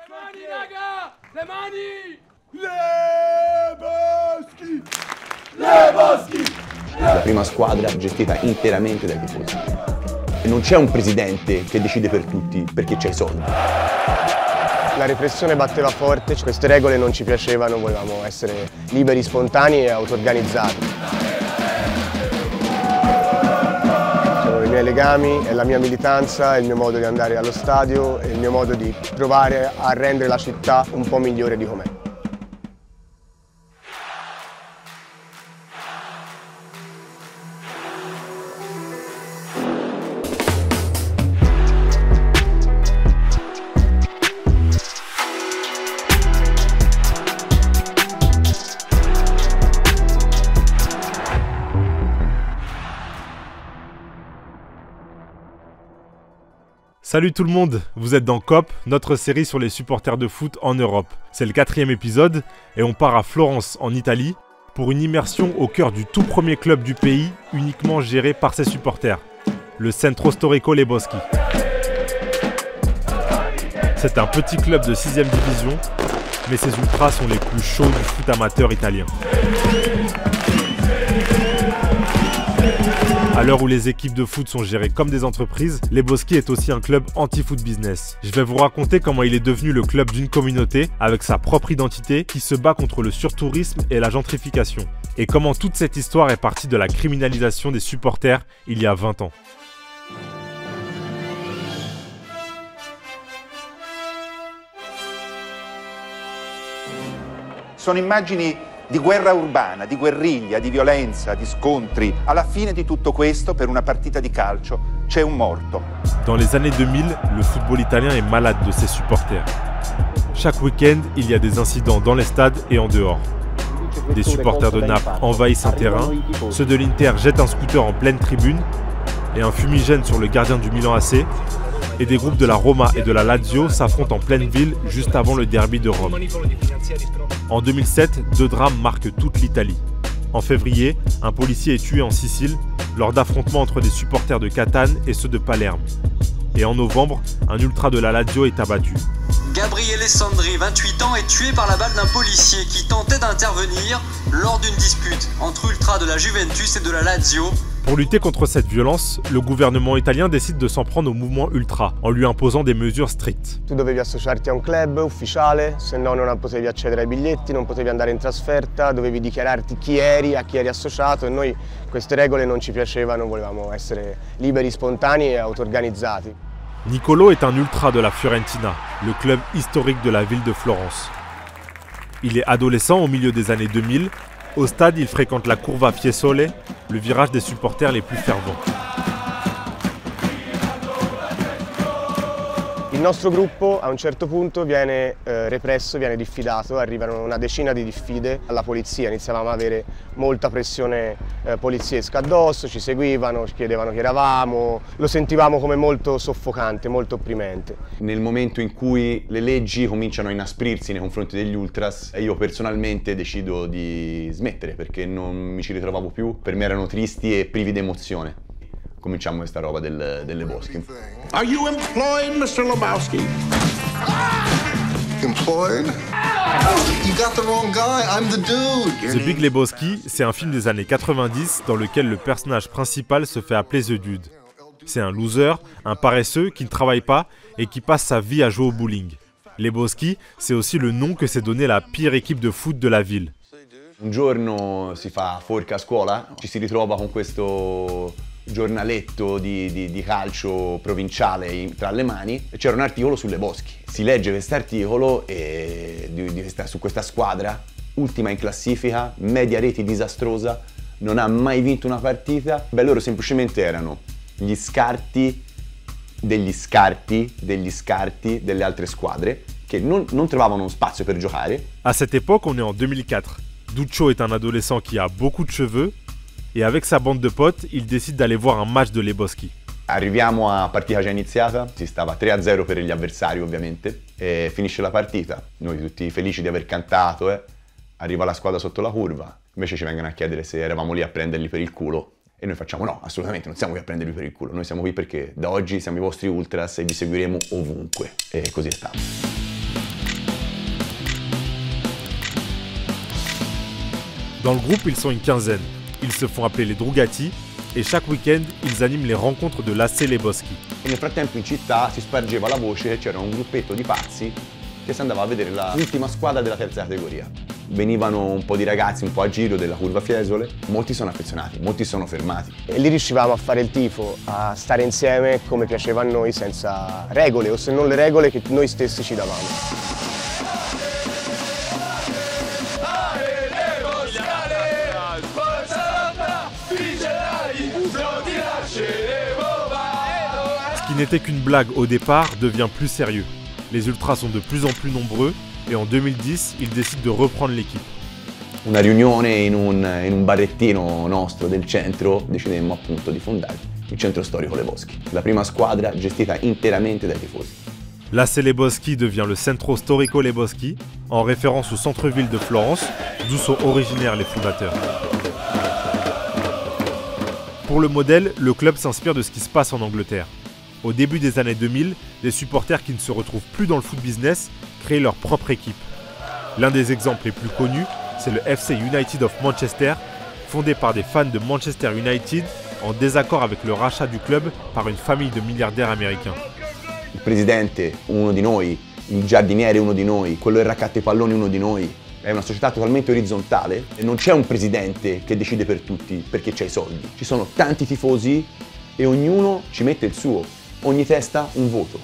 Le mani, raga! Le mani! Le Boschi! La prima squadra gestita interamente dai tifosi. E non c'è un presidente che decide per tutti perché c'è i soldi. La repressione batteva forte, queste regole non ci piacevano, volevamo essere liberi, spontanei e auto-organizzati. Sono i miei legami, è la mia militanza, è il mio modo di andare allo stadio, è il mio modo di provare a rendere la città un po' migliore di com'è. Salut tout le monde, vous êtes dans COP, notre série sur les supporters de foot en Europe. C'est le 4e épisode et on part à Florence, en Italie, pour une immersion au cœur du tout premier club du pays, uniquement géré par ses supporters, le Centro Storico Les Boschi. C'est un petit club de 6e division, mais ses ultras sont les plus chauds du foot amateur italien. À l'heure où les équipes de foot sont gérées comme des entreprises, Les Boschi est aussi un club anti-foot business. Je vais vous raconter comment il est devenu le club d'une communauté avec sa propre identité qui se bat contre le surtourisme et la gentrification. Et comment toute cette histoire est partie de la criminalisation des supporters il y a 20 ans. Sono immagini di guerra urbana, di guerriglia, di violenza, di scontri. Alla fine di tutto questo, per una partita di calcio, c'è un morto. Dans les années 2000, le football italien est malade de ses supporters. Chaque week-end, il y a des incidents dans les stades et en dehors. Des supporters de Naples envahissent un terrain, ceux de l'Inter jettent un scooter en pleine tribune et un fumigène sur le gardien du Milan AC, et des groupes de la Roma et de la Lazio s'affrontent en pleine ville juste avant le derby de Rome. En 2007, 2 drames marquent toute l'Italie. En février, un policier est tué en Sicile lors d'affrontements entre des supporters de Catane et ceux de Palerme. Et en novembre, un ultra de la Lazio est abattu. Gabriele Sandri, 28 ans, est tué par la balle d'un policier qui tentait d'intervenir lors d'une dispute entre ultras de la Juventus et de la Lazio. Pour lutter contre cette violence, le gouvernement italien décide de s'en prendre au mouvement ultra, en lui imposant des mesures strictes. Tu dovevi associarti a un club ufficiale, se no non potevi accedere ai biglietti, non potevi andare in trasferta, dovevi dichiararti chi eri, a chi eri associato e noi queste regole non ci piacevano, volevamo essere liberi, spontanei e auto-organizzati. Nicolo est un ultra de la Fiorentina, le club historique de la ville de Florence. Il est adolescent au milieu des années 2000. Au stade, il fréquente la Curva Fiesole, le virage des supporters les plus fervents. Il nostro gruppo a un certo punto viene represso, viene diffidato, arrivano una decina di diffide alla polizia, iniziavamo ad avere molta pressione poliziesca addosso, ci seguivano, ci chiedevano chi eravamo, lo sentivamo come molto soffocante, molto opprimente. Nel momento in cui le leggi cominciano a inasprirsi nei confronti degli ultras, io personalmente decido di smettere perché non mi ci ritrovavo più, per me erano tristi e privi di emozione. Cominciamo questa roba delle Boschi. Are you employed, Mr. Lebowski? Employed? You got the wrong guy, I'm the dude. The Big Lebowski, c'est un film des années 90 dans lequel le personnage principal se fait appeler The Dude. C'est un loser, un paresseux qui ne travaille pas et qui passe sa vie à jouer au bowling. Lebowski, c'est aussi le nom que s'est donné la pire équipe de foot de la ville. Un giorno si fa forca a scuola, ci si ritrova con questo giornaletto di calcio provinciale tra le mani e c'era un articolo sulle Boschi. Si legge questo articolo su questa squadra, ultima in classifica, media reti disastrosa, non ha mai vinto una partita. Beh, loro semplicemente erano gli scarti degli scarti degli scarti delle altre squadre che non trovavano spazio per giocare. À cette époque, on est en 2004. Duccio est un adolescent qui a beaucoup de cheveux et avec sa bande de potes, il décide d'aller voir un match de Les Boschi. Arriviamo a partita già iniziata, si stava 3-0 per gli avversari ovviamente, e finisce la partita, noi tutti felici di aver cantato, arriva la squadra sotto la curva, invece ci vengono a chiedere se eravamo lì a prenderli per il culo e noi facciamo no, assolutamente non siamo qui a prenderli per il culo, noi siamo qui perché da oggi siamo i vostri ultras e vi seguiremo ovunque, e così è stato. Dans le groupe, ils sont une quinzaine. Ils se font appeler les Drugati et chaque week-end, ils animent les rencontres de l'AC Leboski. E nel frattempo in città si spargeva la voce che c'era un gruppetto di pazzi che si andava a vedere l'ultima squadra della terza categoria. Venivano un po' di ragazzi un po' a giro della curva Fiesole, molti sono affezionati, molti sono fermati. E lì riuscivamo a fare il tifo, a stare insieme come piaceva a noi, senza regole, o se non le regole che noi stessi ci davamo. Ce qui n'était qu'une blague au départ devient plus sérieux. Les ultras sont de plus en plus nombreux et en 2010, ils décident de reprendre l'équipe. Una riunione in un barrettino nostro del centro decidemmo appunto di fondare il centro storico Leboski, la prima squadra gestita interamente dai tifosi. L'AC Leboski devient le Centro Storico Leboski, en référence au centre-ville de Florence, d'où sont originaires les fondateurs. Pour le modèle, le club s'inspire de ce qui se passe en Angleterre. Au début des années 2000, des supporters qui ne se retrouvent plus dans le foot business créent leur propre équipe. L'un des exemples les plus connus, c'est le FC United of Manchester, fondé par des fans de Manchester United en désaccord avec le rachat du club par une famille de milliardaires américains. Il presidente, uno di noi, il giardiniere, uno di noi, quello che raccatta i palloni, uno di noi. È una società totalmente orizzontale e non c'è un presidente che decide per tutti perché c'ha i soldi. Ci sono tanti tifosi e ognuno ci mette il suo, ogni testa un voto.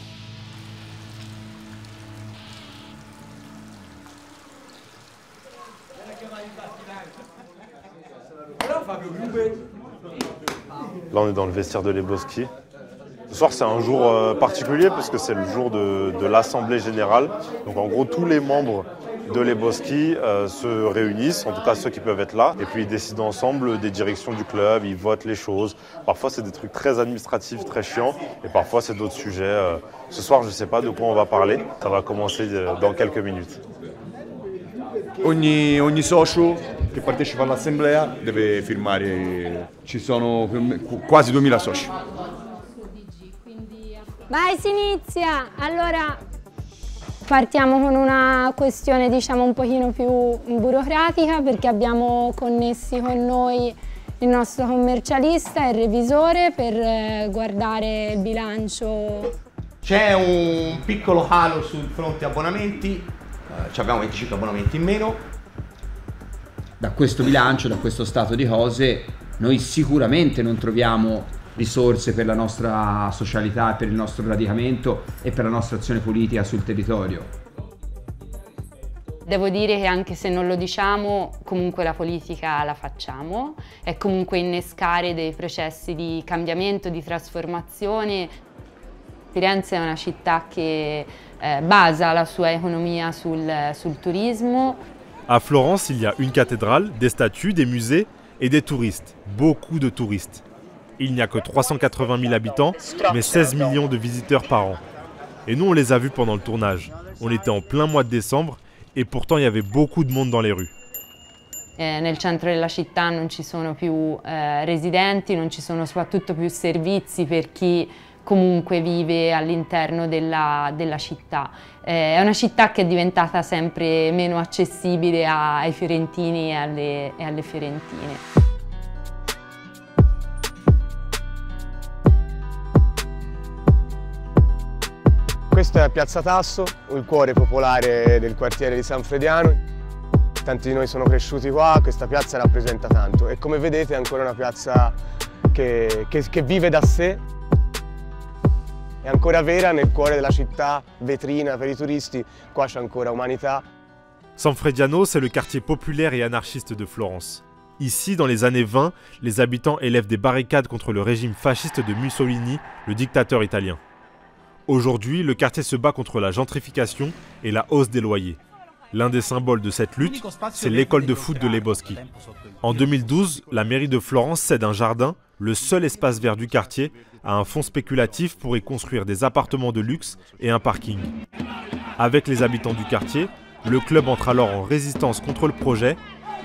Là, on est dans le vestiaire de Leboski. Ce soir, c'est un jour particulier parce que c'est le jour de l'Assemblée Générale. Donc, en gros, tous les membres de Leboski se réunissent, en tout cas ceux qui peuvent être là, et puis ils décident ensemble des directions du club, ils votent les choses. Parfois, c'est des trucs très administratifs, très chiants, et parfois, c'est d'autres sujets. Ce soir, je ne sais pas de quoi on va parler. Ça va commencer dans quelques minutes. Ogni socio che partecipa all'assemblea deve firmare, ci sono quasi 2000 soci. Vai, si inizia! Allora partiamo con una questione diciamo un pochino più burocratica perché abbiamo connessi con noi il nostro commercialista e il revisore per guardare il bilancio. C'è un piccolo calo sul fronte abbonamenti, abbiamo 25 abbonamenti in meno. Da questo bilancio, da questo stato di cose, noi sicuramente non troviamo risorse per la nostra socialità, per il nostro radicamento e per la nostra azione politica sul territorio. Devo dire che anche se non lo diciamo, comunque la politica la facciamo, è comunque innescare dei processi di cambiamento, di trasformazione. Firenze è una città che basa la sua economia sul turismo. À Florence, il y a une cathédrale, des statues, des musées et des touristes. Beaucoup de touristes. Il n'y a que 380 000 habitants, mais 16 millions de visiteurs par an. Et nous, on les a vus pendant le tournage. On était en plein mois de décembre et pourtant il y avait beaucoup de monde dans les rues. Nel centro della città non ci sono più residenti, non ci sono soprattutto più servizi per chi comunque vive all'interno della città. È una città che è diventata sempre meno accessibile ai fiorentini e alle fiorentine. Questa è Piazza Tasso, il cuore popolare del quartiere di San Frediano. Tanti di noi sono cresciuti qua, questa piazza rappresenta tanto e come vedete è ancora una piazza che vive da sé. È ancora vera nel cuore della città, vetrina per i turisti, qua c'è ancora umanità. San Frediano, c'est le quartier populaire et anarchiste de Florence. Ici, dans les années 20, les habitants élèvent des barricades contre le régime fasciste de Mussolini, le dictateur italien. Aujourd'hui, le quartier se bat contre la gentrification et la hausse des loyers. L'un des symboles de cette lutte, c'est l'école de foot de Leboski. En 2012, la mairie de Florence cède un jardin, le seul espace vert du quartier, à un fonds spéculatif pour y construire des appartements de luxe et un parking. Avec les habitants du quartier, le club entre alors en résistance contre le projet,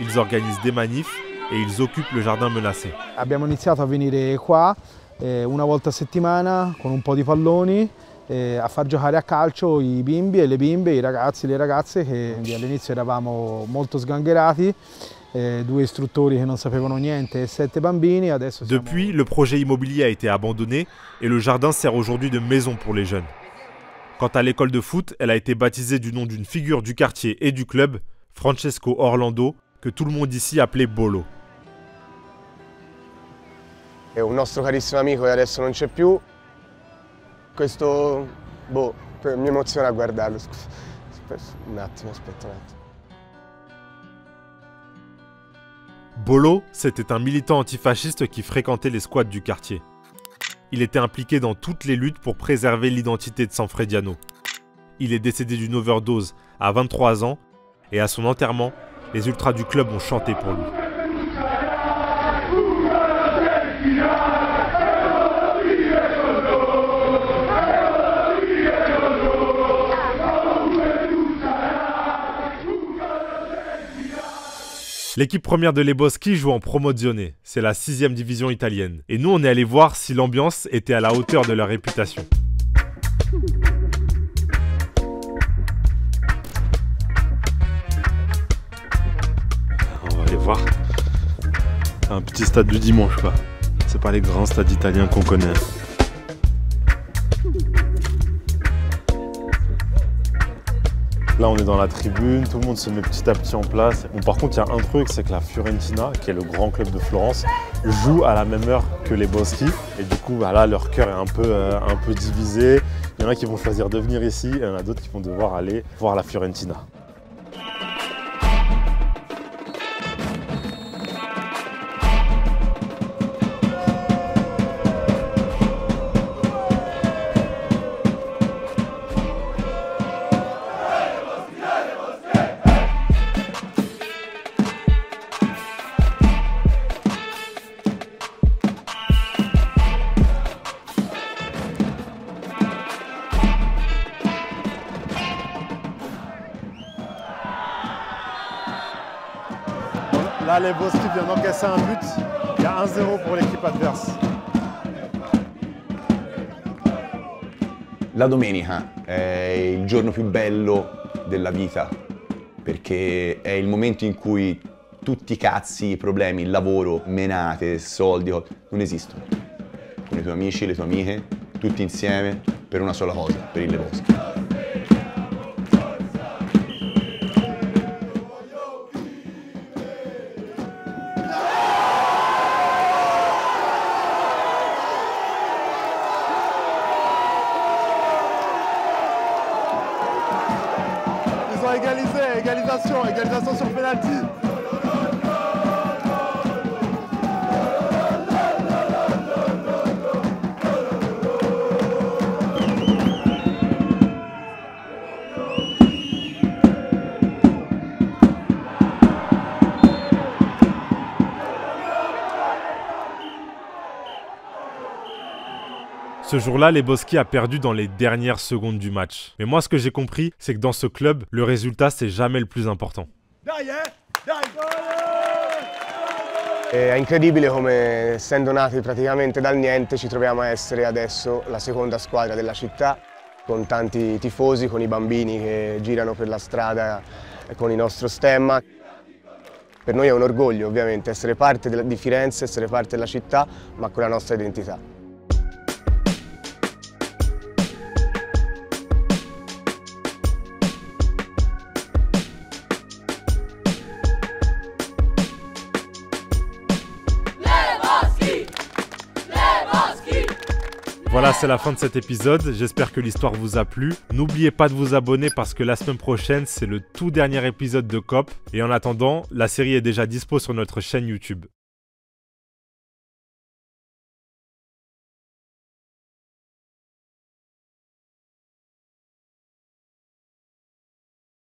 ils organisent des manifs et ils occupent le jardin menacé. Abbiamo iniziato a venire qua una volta a settimana con un po' di palloni a far giocare a calcio i bimbi e le bimbe, i ragazzi e le ragazze che all'inizio eravamo molto sgangherati, 2 istruttori che non sapevano niente e 7 bambini. Adesso siamo... Depuis, le projet immobilier a été abandonné et le jardin sert aujourd'hui de maison pour les jeunes. Quant à l'école de foot, elle a été baptisée du nom d'une figure du quartier et du club, Francesco Orlando, que tout le monde ici appelait Bolo. È un nostro carissimo amico che adesso non c'è più. Questo, mi emoziona a guardarlo. Un attimo, aspetta un attimo. Bolo, c'était un militant antifasciste qui fréquentait les squats du quartier. Il était impliqué dans toutes les luttes pour préserver l'identité de Sanfrediano. Il est décédé d'une overdose à 23 ans et à son enterrement, les ultras du club ont chanté pour lui. L'équipe première de Leboschi joue en Promozione, c'est la 6e division italienne. Et nous, on est allé voir si l'ambiance était à la hauteur de leur réputation. On va aller voir. Un petit stade du dimanche, quoi. C'est pas les grands stades italiens qu'on connaît. Là, on est dans la tribune, tout le monde se met petit à petit en place. Bon, par contre, il y a un truc, c'est que la Fiorentina, qui est le grand club de Florence, joue à la même heure que les Boschi. Et du coup, là, leur cœur est un peu divisé. Il y en a qui vont choisir de venir ici, et il y en a d'autres qui vont devoir aller voir la Fiorentina. Là, les Boschi viennent d'encaisser un but. Il y a 1-0 pour l'équipe adverse. La domenica è il giorno più bello della vita, perché è il momento in cui tutti i cazzi, i problemi, il lavoro, menate, soldi, non esistono. Con i tuoi amici, le tue amiche, tutti insieme per una sola cosa, per il Leboschi. Égalisation sur penalty. Ce jour-là, Leboschi a perdu dans les dernières secondes du match. Mais moi, ce que j'ai compris, c'est que dans ce club, le résultat, c'est jamais le plus important. È incredibile come, essendo nati praticamente dal niente, ci troviamo a essere adesso la seconda squadra della città, con tanti tifosi, con i bambini che girano per la strada con il nostro stemma. Per noi è un orgoglio, ovviamente, essere parte di Firenze, essere parte della città, ma con la nostra identità. Voilà, c'est la fin de cet épisode. J'espère que l'histoire vous a plu. N'oubliez pas de vous abonner parce que la semaine prochaine, c'est le tout dernier épisode de COP. Et en attendant, la série est déjà dispo sur notre chaîne YouTube.